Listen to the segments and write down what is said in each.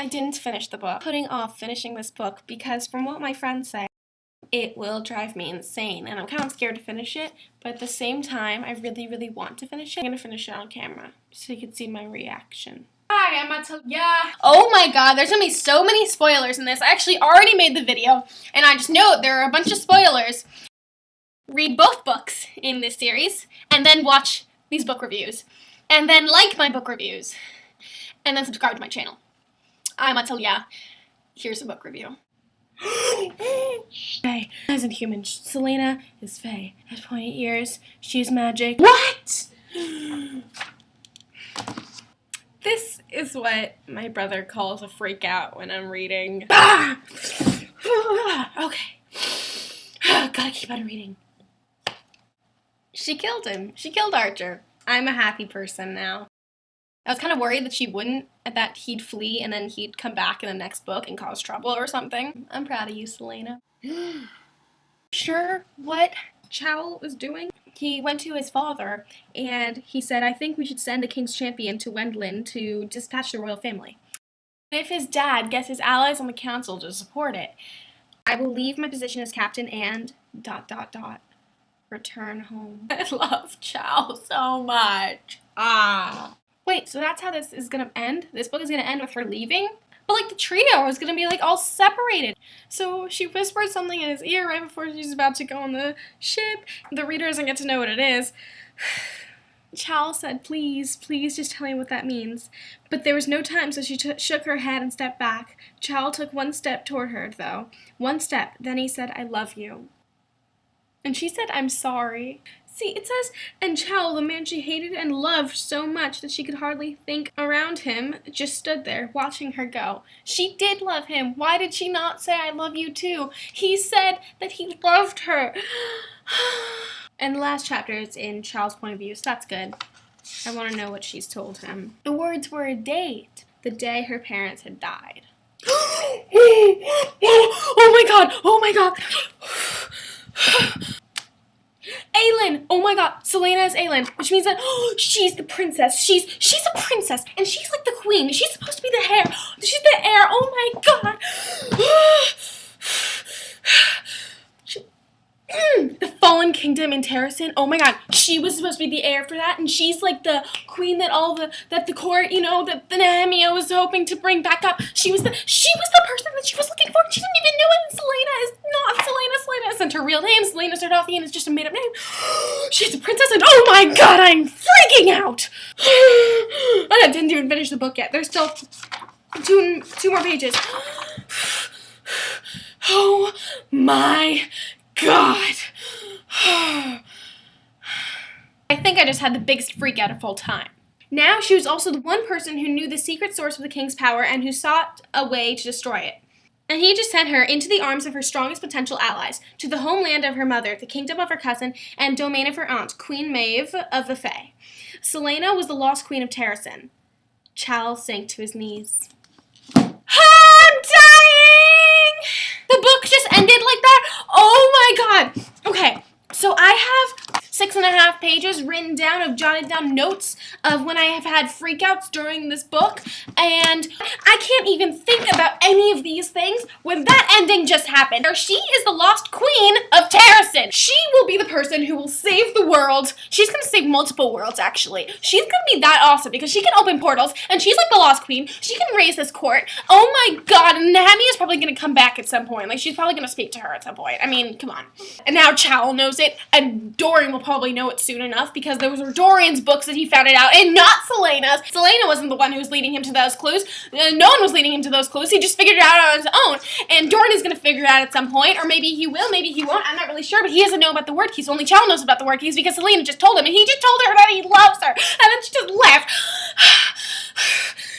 I didn't finish the book. Putting off finishing this book because from what my friends say, it will drive me insane, and I'm kind of scared to finish it, but at the same time, I really, really want to finish it. I'm gonna finish it on camera so you can see my reaction. Hi, I'm Atalya. Oh my god, there's gonna be so many spoilers in this. I actually already made the video, and I just know there are a bunch of spoilers. Read both books in this series, and then watch these book reviews, and then like my book reviews, and then subscribe to my channel. I'm Atalya. Here's a book review. Faye isn't human. Selena is Faye. Has pointy ears. She's magic. What? This is what my brother calls a freak out when I'm reading. Okay. Gotta keep on reading. She killed him. She killed Archer. I'm a happy person now. I was kind of worried that she wouldn't, that he'd flee and then he'd come back in the next book and cause trouble or something. I'm proud of you, Selena. Sure what Chow was doing? He went to his father and he said, I think we should send a King's Champion to Wendlin to dispatch the royal family. If his dad gets his allies on the council to support it, I will leave my position as captain and ... return home. I love Chow so much. Wait, so that's how this is gonna end? This book is gonna end with her leaving? But like the trio is gonna be like all separated. So she whispered something in his ear right before she's about to go on the ship. The reader doesn't get to know what it is. Chow said, please, please just tell me what that means. But there was no time, so she shook her head and stepped back. Chow took one step toward her, though. One step. Then he said, I love you. And she said, I'm sorry. See, it says, and Chow, the man she hated and loved so much that she could hardly think around him, just stood there, watching her go. She did love him. Why did she not say, I love you too? He said that he loved her. And the last chapter is in Chow's point of view, so that's good. I want to know what she's told him. The words were a date, the day her parents had died. Oh my god, oh my god. Aelin! Oh my god, Selena is Aelin, which means that she's the princess. She's a princess, and she's like the queen. She's supposed to be the heir. She's the heir. Oh my god. The Fallen Kingdom in Terrasen. Oh my god, she was supposed to be the heir for that, and she's like the queen that that the court, you know, that the Nehemia was hoping to bring back up. She was the person that she was looking for. She didn't even know it. Selena is not Selena. Selena isn't her real name. Selena Sardothian is just a made-up name. She's a princess, and oh my god, I'm freaking out. I didn't even finish the book yet. There's still two more pages. Oh my god. I think I just had the biggest freak out of all time. Now she was also the one person who knew the secret source of the king's power and who sought a way to destroy it. And he just sent her into the arms of her strongest potential allies, to the homeland of her mother, the kingdom of her cousin, and domain of her aunt, Queen Maeve of the Fae. Selena was the lost queen of Terrasen. Chow sank to his knees. I'm dying! The book just ended like that? Oh my god! Okay, so I have 6.5 pages written down of jotted down notes of when I have had freakouts during this book, and I can't even think about any of these things when that ending just happened. She is the lost queen of Terrasen. She will be the person who will save the world. She's gonna save multiple worlds, actually. She's gonna be that awesome because she can open portals, and she's like the lost queen. She can raise this court. Oh my god, and Nehemia is probably gonna come back at some point. Like, she's probably gonna speak to her at some point. I mean, come on. And now Chow knows it, and Dorian will probably know it soon enough because those were Dorian's books that he found it out and not Selena's. Selena wasn't the one who was leading him to those clues. No one was leading him to those clues. He just figured it out on his own. And Dorian is going to figure it out at some point, or maybe he will, maybe he won't. I'm not really sure, but he doesn't know about the word keys. Only Chow knows about the word keys because Selena just told him, and he just told her that he loves her. And then she just left.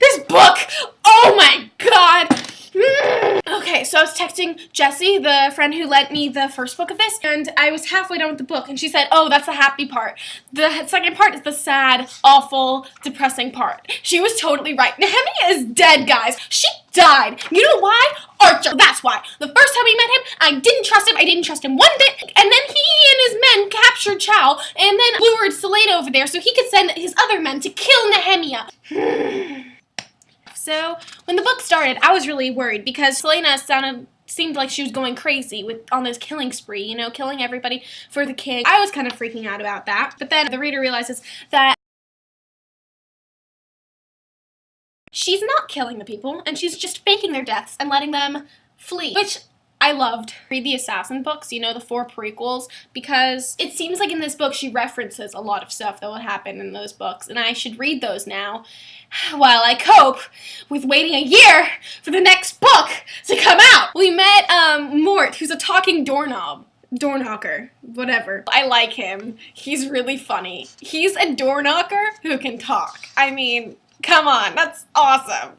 This book, oh my god. Okay, so I was texting Jessie, the friend who lent me the first book of this, and I was halfway done with the book, and she said, oh, that's the happy part. The second part is the sad, awful, depressing part. She was totally right. Nehemia is dead, guys. She died. You know why? Archer. That's why. The first time we met him, I didn't trust him. I didn't trust him one bit, and then he and his men captured Chow, and then lured Selena over there so he could send his other men to kill Nehemia. So when the book started, I was really worried because Celaena seemed like she was going crazy on this killing spree, you know, killing everybody for the king. I was kind of freaking out about that. But then the reader realizes that she's not killing the people, and she's just faking their deaths and letting them flee, which I loved. Read the Assassin books, you know, the 4 prequels, because it seems like in this book she references a lot of stuff that will happen in those books, and I should read those now while I cope with waiting a year for the next book to come out. We met Mort, who's a talking doorknob. Door knocker, whatever. I like him. He's really funny. He's a door knocker who can talk. I mean, come on, that's awesome.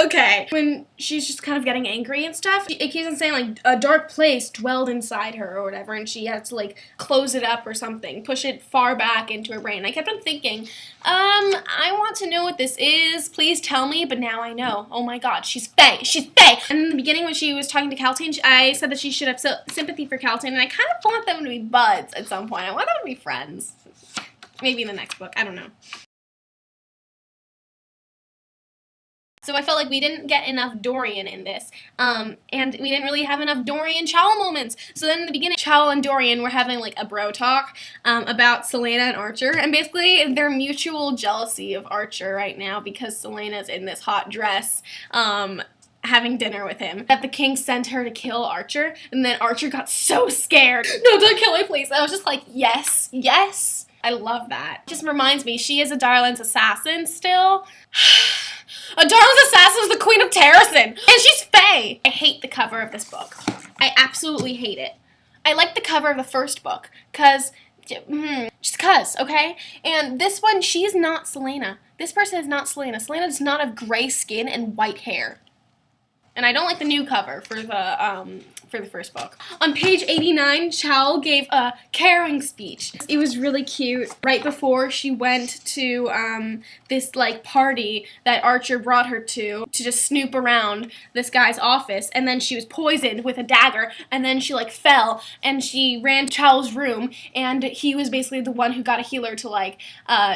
Okay. When she's just kind of getting angry and stuff, it keeps on saying, like, a dark place dwelled inside her or whatever, and she has to, like, close it up or something, push it far back into her brain. I kept on thinking, I want to know what this is. Please tell me, but now I know. Oh my god, she's Fae. She's Fae! And in the beginning when she was talking to Caltaine, I said that she should have sympathy for Caltaine, and I kind of want them to be buds at some point. I want them to be friends. Maybe in the next book. I don't know. So I felt like we didn't get enough Dorian in this, and we didn't really have enough Dorian Chal moments. So then in the beginning, Chal and Dorian were having like a bro talk about Celaena and Archer, and basically their mutual jealousy of Archer right now because Celaena's in this hot dress, having dinner with him, that the king sent her to kill Archer, and then Archer got so scared. No, don't kill me, please. And I was just like, yes, yes. I love that. It just reminds me, she is a Darlan's assassin still. A Darlan's assassin is the Queen of Terrasen, and she's Fae. I hate the cover of this book. I absolutely hate it. I like the cover of the first book, just cause, okay? And this one, she is not Celaena. This person is not Celaena. Celaena does not have gray skin and white hair. And I don't like the new cover for the first book. On page 89, Chal gave a caring speech. It was really cute. Right before she went to this like party that Archer brought her to just snoop around this guy's office, and then she was poisoned with a dagger, and then she like fell, and she ran to Chal's room, and he was basically the one who got a healer to like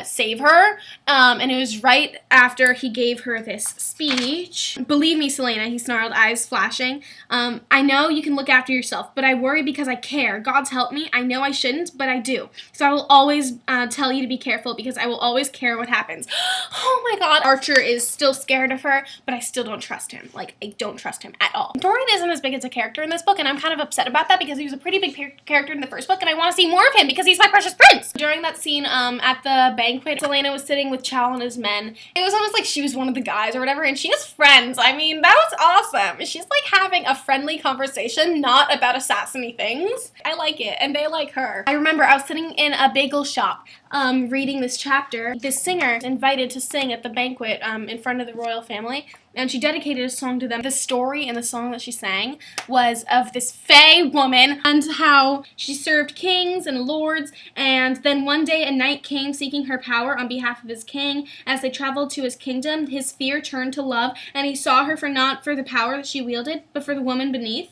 save her. And it was right after he gave her this speech. Believe me, Celaena, he snarled, eyes flashing. I know you can look after yourself, but I worry because I care. God's help me. I know I shouldn't, but I do. So I will always tell you to be careful because I will always care what happens. Oh my god. Archer is still scared of her, but I still don't trust him. Like, I don't trust him at all. Dorian isn't as big as a character in this book, and I'm kind of upset about that because he was a pretty big character in the first book, and I want to see more of him because he's my precious prince. During that scene at the banquet, Celaena was sitting with Chal and his men. It was almost like she was one of the guys or whatever, and she has friends. I mean, that was awesome. She's like having a friendly conversation, not about assassiny things. I like it, and they like her. I remember I was sitting in a bagel shop reading this chapter. This singer invited to sing at the banquet in front of the royal family, and she dedicated a song to them. The story in the song that she sang was of this Fae woman and how she served kings and lords, and then one day a knight came seeking her power on behalf of his king. As they traveled to his kingdom, his fear turned to love, and he saw her not for the power that she wielded, but for the woman beneath.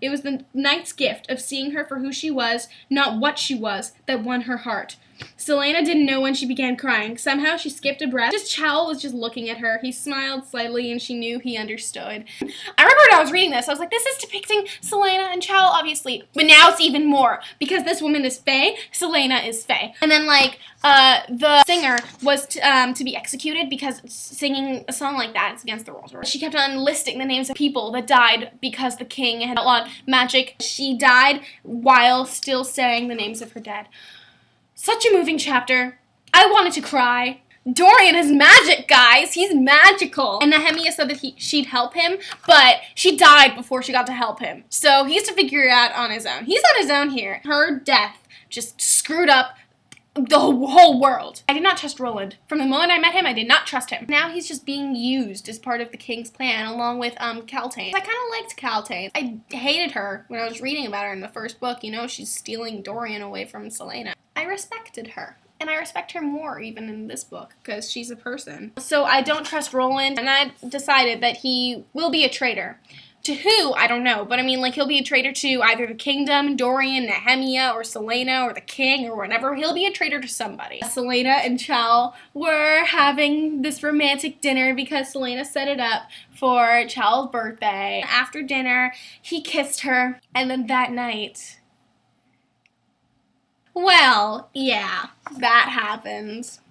It was the knight's gift of seeing her for who she was, not what she was, that won her heart. Celaena didn't know when she began crying. Somehow she skipped a breath. Just Chal was just looking at her. He smiled slightly and she knew he understood. I remember when I was reading this, I was like, this is depicting Celaena and Chal, obviously. But now it's even more. Because this woman is Fae, Celaena is Fae. And then, like, the singer was to be executed because singing a song like that is against the rules. She kept on listing the names of people that died because the king had outlawed magic. She died while still saying the names of her dead. Such a moving chapter. I wanted to cry. Dorian is magic, guys. He's magical. And Nehemia said that she'd help him, but she died before she got to help him. So he has to figure it out on his own. He's on his own here. Her death just screwed up the whole world. I did not trust Roland. From the moment I met him, I did not trust him. Now he's just being used as part of the king's plan, along with Caltaine. I kind of liked Caltaine. I hated her when I was reading about her in the first book. You know, she's stealing Dorian away from Celaena. I respected her. And I respect her more even in this book because she's a person. So I don't trust Roland, and I decided that he will be a traitor. To who? I don't know. But I mean, like, he'll be a traitor to either the kingdom, Dorian, Nehemia, or Selena, or the king, or whatever. He'll be a traitor to somebody. Selena and Chal were having this romantic dinner because Selena set it up for Chal's birthday. After dinner, he kissed her, and then that night, well, yeah, that happens.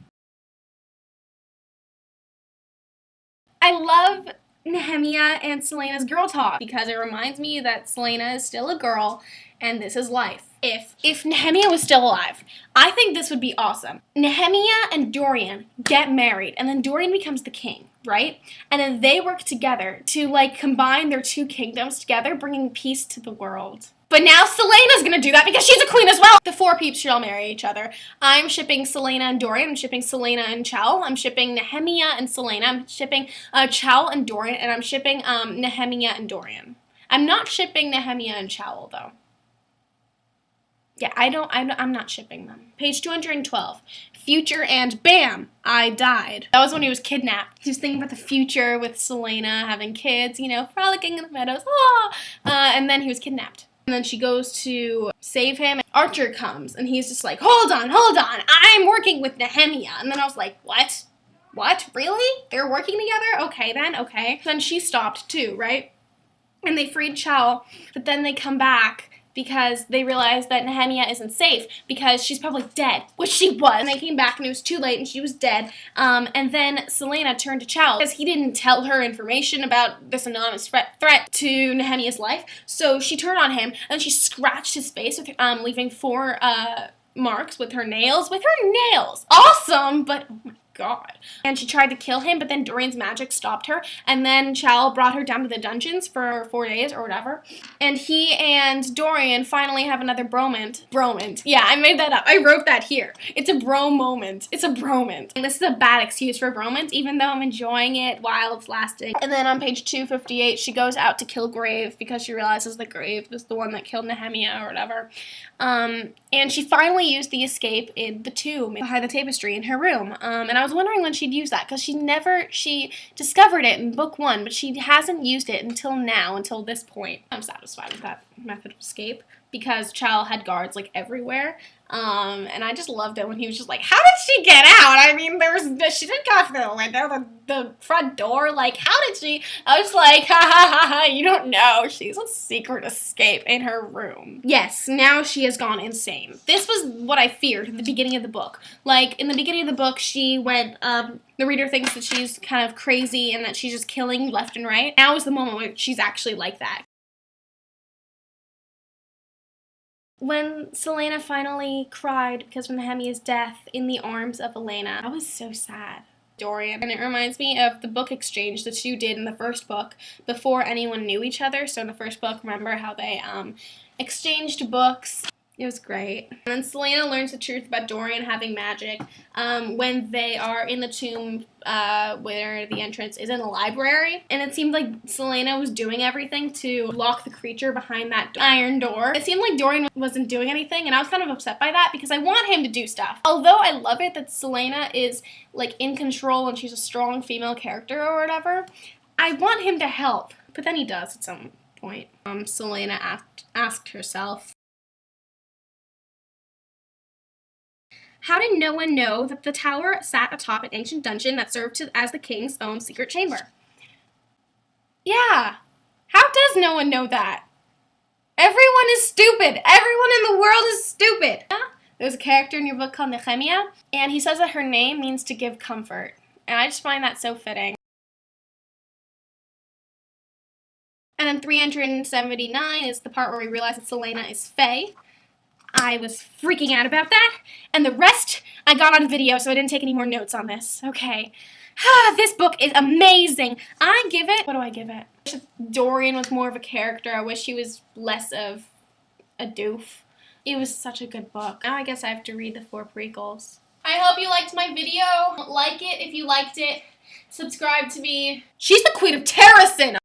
I love Nehemia and Selena's girl talk because it reminds me that Selena is still a girl and this is life. If Nehemia was still alive, I think this would be awesome. Nehemia and Dorian get married and then Dorian becomes the king, right? And then they work together to like combine their two kingdoms together, bringing peace to the world. But now Selena's gonna do that because she's a queen as well. The four peeps should all marry each other. I'm shipping Selena and Dorian. I'm shipping Selena and Chal. I'm shipping Nehemia and Selena. I'm shipping Chal and Dorian. And I'm shipping Nehemia and Dorian. I'm not shipping Nehemia and Chal though. Yeah, I'm not shipping them. Page 212. Future and bam, I died. That was when he was kidnapped. He was thinking about the future with Selena, having kids, you know, frolicking in the meadows. And then he was kidnapped. And then she goes to save him. Archer comes, and he's just like, hold on, I'm working with Nehemia. And then I was like, what? What? Really? They're working together? Okay, then, okay. Then she stopped, too, right? And they freed Chal, but then they come back because they realized that Nehemia isn't safe because she's probably dead, which she was. And they came back and it was too late and she was dead. And then Selena turned to Chal because he didn't tell her information about this anonymous threat to Nehemia's life. So she turned on him and she scratched his face, with leaving 4 marks with her nails. Awesome, but oh my God. And she tried to kill him, but then Dorian's magic stopped her, and then Chal brought her down to the dungeons for 4 days or whatever, and he and Dorian finally have another bromance. Yeah, I made that up. I wrote that here. It's a bro moment. It's a bromance. And this is a bad excuse for bromance, even though I'm enjoying it while it's lasting. And then on page 258, she goes out to kill Grave because she realizes that Grave is the one that killed Nehemia or whatever. And she finally used the escape in the tomb behind the tapestry in her room. And I was wondering when she'd use that because she discovered it in book 1, but she hasn't used it until now, until this point. I'm satisfied with that method of escape because Chal had guards like everywhere. And I just loved it when he was just like, how did she get out? I mean, she didn't go through the window, the front door, like, how did she? I was like, ha, you don't know. She's a secret escape in her room. Yes, now she has gone insane. This was what I feared at the beginning of the book. Like, in the beginning of the book, she went, the reader thinks that she's kind of crazy and that she's just killing left and right. Now is the moment where she's actually like that. When Selena finally cried because of Nehemia's death in the arms of Elena, I was so sad. Dorian. And it reminds me of the book exchange the two did in the first book before anyone knew each other. So in the first book, remember how they exchanged books? It was great. And then Selena learns the truth about Dorian having magic when they are in the tomb where the entrance is in a library. And it seemed like Selena was doing everything to lock the creature behind that iron door. It seemed like Dorian wasn't doing anything, and I was kind of upset by that because I want him to do stuff. Although I love it that Selena is like in control and she's a strong female character or whatever, I want him to help. But then he does at some point. Selena asked herself, how did no one know that the tower sat atop an ancient dungeon that served as the king's own secret chamber? Yeah, how does no one know that? Everyone is stupid. Everyone in the world is stupid. There's a character in your book called Nehemia, and he says that her name means to give comfort. And I just find that so fitting. And then 379 is the part where we realize that Selena is Fae. I was freaking out about that, and the rest I got on video, so I didn't take any more notes on this. Okay. This book is amazing. I give it, what do I give it? I wish Dorian was more of a character. I wish he was less of a doof. It was such a good book. Now I guess I have to read the 4 prequels. I hope you liked my video. Like it if you liked it. Subscribe to me. She's the Queen of Terracin!